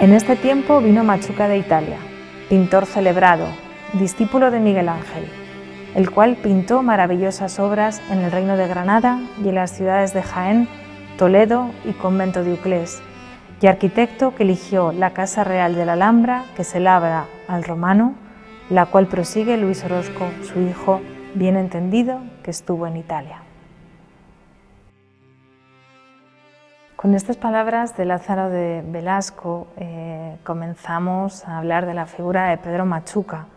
En este tiempo vino Machuca de Italia, pintor celebrado, discípulo de Miguel Ángel, el cual pintó maravillosas obras en el Reino de Granada y en las ciudades de Jaén, Toledo y Convento de Uclés, y arquitecto que eligió la Casa Real de la Alhambra, que se labra al romano, la cual prosigue Luis Orozco, su hijo, bien entendido, que estuvo en Italia. Con estas palabras de Lázaro de Velasco comenzamos a hablar de la figura de Pedro Machuca,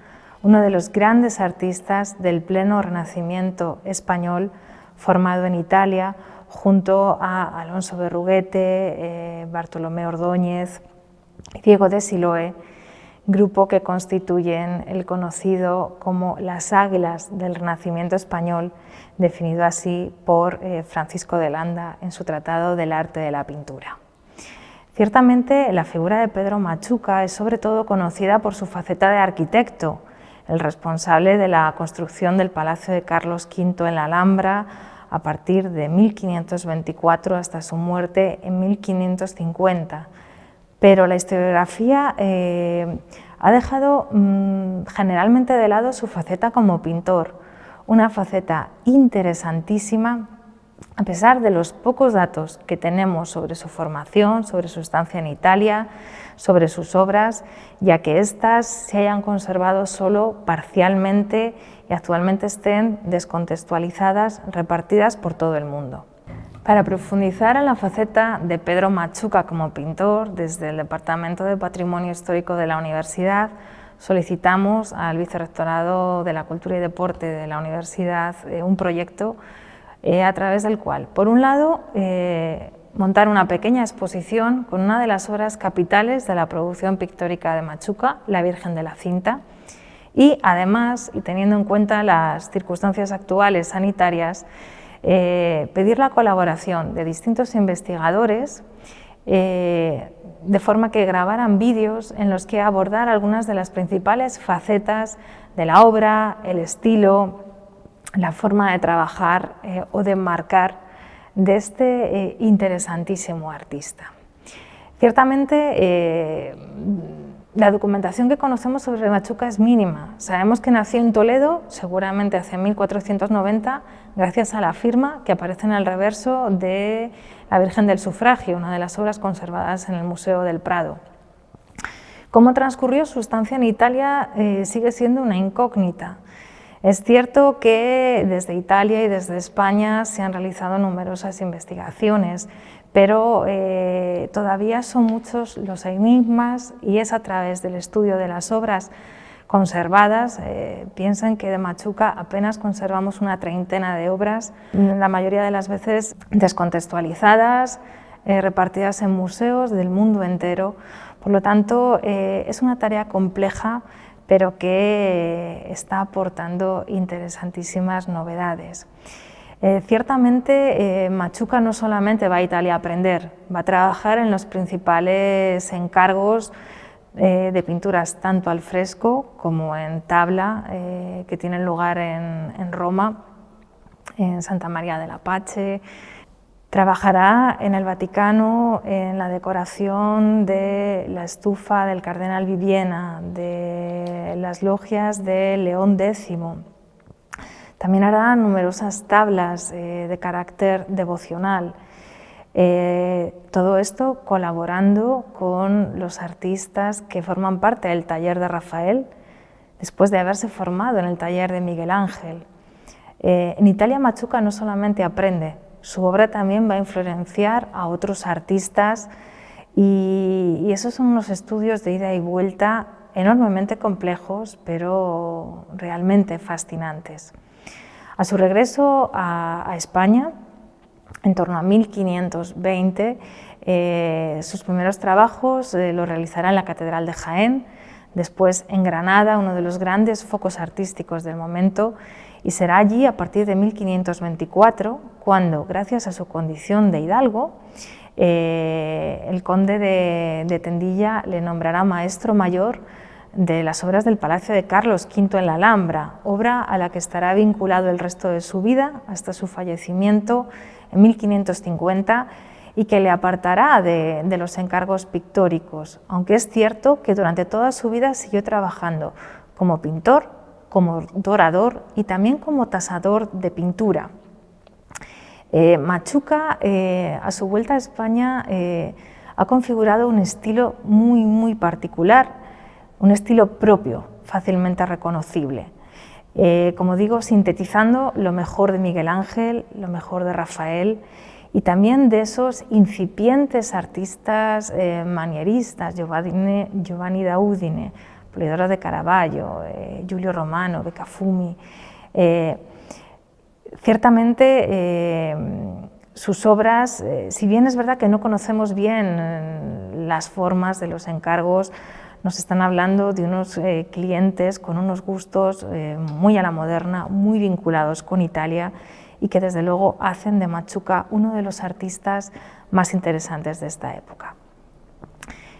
uno de los grandes artistas del pleno Renacimiento español, formado en Italia junto a Alonso Berruguete, Bartolomé Ordóñez y Diego de Siloé, grupo que constituyen el conocido como las Águilas del Renacimiento español, definido así por Francisco de Landa en su Tratado del Arte de la Pintura. Ciertamente, la figura de Pedro Machuca es sobre todo conocida por su faceta de arquitecto, el responsable de la construcción del Palacio de Carlos V en la Alhambra a partir de 1524 hasta su muerte en 1550. Pero la historiografía ha dejado generalmente de lado su faceta como pintor, una faceta interesantísima a pesar de los pocos datos que tenemos sobre su formación, sobre su estancia en Italia, sobre sus obras, ya que éstas se hayan conservado solo parcialmente y actualmente estén descontextualizadas, repartidas por todo el mundo. Para profundizar en la faceta de Pedro Machuca como pintor, desde el Departamento de Patrimonio Histórico de la Universidad, solicitamos al Vicerrectorado de la Cultura y Deporte de la Universidad un proyecto a través del cual, por un lado, montar una pequeña exposición con una de las obras capitales de la producción pictórica de Machuca, la Virgen de la Cinta, y además, y teniendo en cuenta las circunstancias actuales sanitarias, pedir la colaboración de distintos investigadores de forma que grabaran vídeos en los que abordar algunas de las principales facetas de la obra, el estilo, la forma de trabajar o de enmarcar de este interesantísimo artista. Ciertamente, la documentación que conocemos sobre Machuca es mínima. Sabemos que nació en Toledo, seguramente hacia 1490, gracias a la firma que aparece en el reverso de la Virgen del Sufragio, una de las obras conservadas en el Museo del Prado. Cómo transcurrió su estancia en Italia sigue siendo una incógnita. Es cierto que desde Italia y desde España se han realizado numerosas investigaciones, pero todavía son muchos los enigmas y es a través del estudio de las obras conservadas. Piensan que de Machuca apenas conservamos una treintena de obras, la mayoría de las veces descontextualizadas, repartidas en museos del mundo entero. Por lo tanto, es una tarea compleja, pero que está aportando interesantísimas novedades. Ciertamente, Machuca no solamente va a Italia a aprender, va a trabajar en los principales encargos de pinturas, tanto al fresco como en tabla, que tienen lugar en Roma, en Santa María del Apache. Trabajará en el Vaticano en la decoración de la estufa del cardenal Bibbiena, de las logias de León X. También hará numerosas tablas de carácter devocional. Todo esto colaborando con los artistas que forman parte del taller de Rafael, después de haberse formado en el taller de Miguel Ángel. En Italia, Machuca no solamente aprende, su obra también va a influenciar a otros artistas y esos son unos estudios de ida y vuelta enormemente complejos, pero realmente fascinantes. A su regreso a España, en torno a 1520, sus primeros trabajos los realizará en la Catedral de Jaén, después en Granada, uno de los grandes focos artísticos del momento, y será allí a partir de 1524 cuando, gracias a su condición de hidalgo, el conde de Tendilla le nombrará maestro mayor de las obras del Palacio de Carlos V en la Alhambra, obra a la que estará vinculado el resto de su vida hasta su fallecimiento en 1550 y que le apartará de los encargos pictóricos, aunque es cierto que durante toda su vida siguió trabajando como pintor, como dorador y también como tasador de pintura. Machuca, a su vuelta a España, ha configurado un estilo muy particular, un estilo propio, fácilmente reconocible. Como digo, sintetizando lo mejor de Miguel Ángel, lo mejor de Rafael y también de esos incipientes artistas manieristas, Giovanni da Udine, Polidoro de Caravaggio, Giulio Romano, Beccafumi. Ciertamente sus obras, si bien es verdad que no conocemos bien las formas de los encargos, nos están hablando de unos clientes con unos gustos muy a la moderna, muy vinculados con Italia y que desde luego hacen de Machuca uno de los artistas más interesantes de esta época.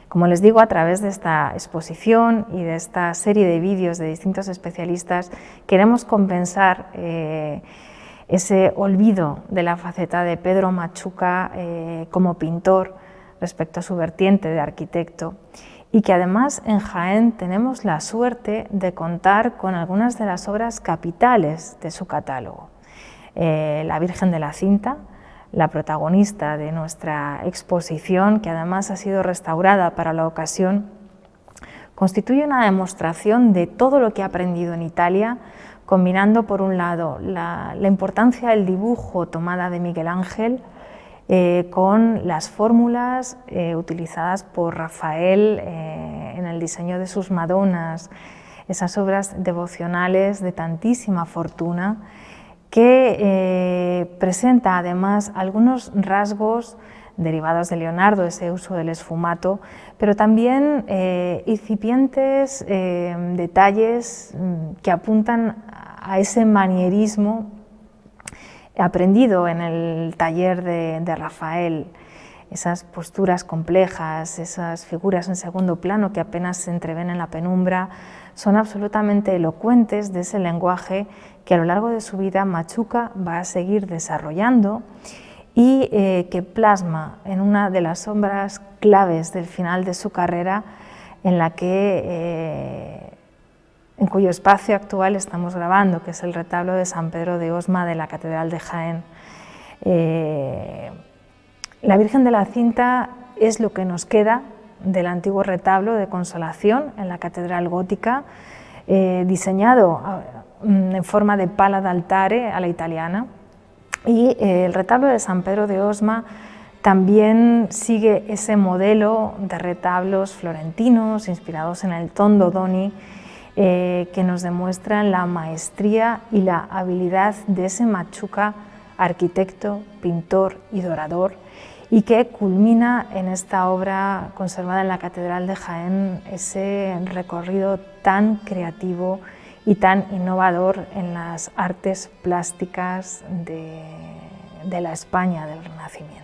Como les digo, a través de esta exposición y de esta serie de vídeos de distintos especialistas queremos compensar ese olvido de la faceta de Pedro Machuca como pintor respecto a su vertiente de arquitecto, y que además en Jaén tenemos la suerte de contar con algunas de las obras capitales de su catálogo. La Virgen de la Cinta, la protagonista de nuestra exposición, que además ha sido restaurada para la ocasión, constituye una demostración de todo lo que ha aprendido en Italia, combinando por un lado la importancia del dibujo tomada de Miguel Ángel con las fórmulas utilizadas por Rafael en el diseño de sus Madonas, esas obras devocionales de tantísima fortuna, que presenta además algunos rasgos derivados de Leonardo, ese uso del esfumato, pero también incipientes detalles que apuntan a ese manierismo aprendido en el taller de Rafael, esas posturas complejas, esas figuras en segundo plano que apenas se entreven en la penumbra, son absolutamente elocuentes de ese lenguaje que a lo largo de su vida Machuca va a seguir desarrollando y que plasma en una de las obras claves del final de su carrera, en cuyo espacio actual estamos grabando, que es el retablo de San Pedro de Osma de la Catedral de Jaén. La Virgen de la Cinta es lo que nos queda del antiguo retablo de Consolación en la Catedral Gótica, diseñado en forma de pala d'altare a la italiana, y el retablo de San Pedro de Osma también sigue ese modelo de retablos florentinos inspirados en el tondo doni, que nos demuestran la maestría y la habilidad de ese Machuca, arquitecto, pintor y dorador, y que culmina en esta obra conservada en la Catedral de Jaén, ese recorrido tan creativo y tan innovador en las artes plásticas de la España del Renacimiento.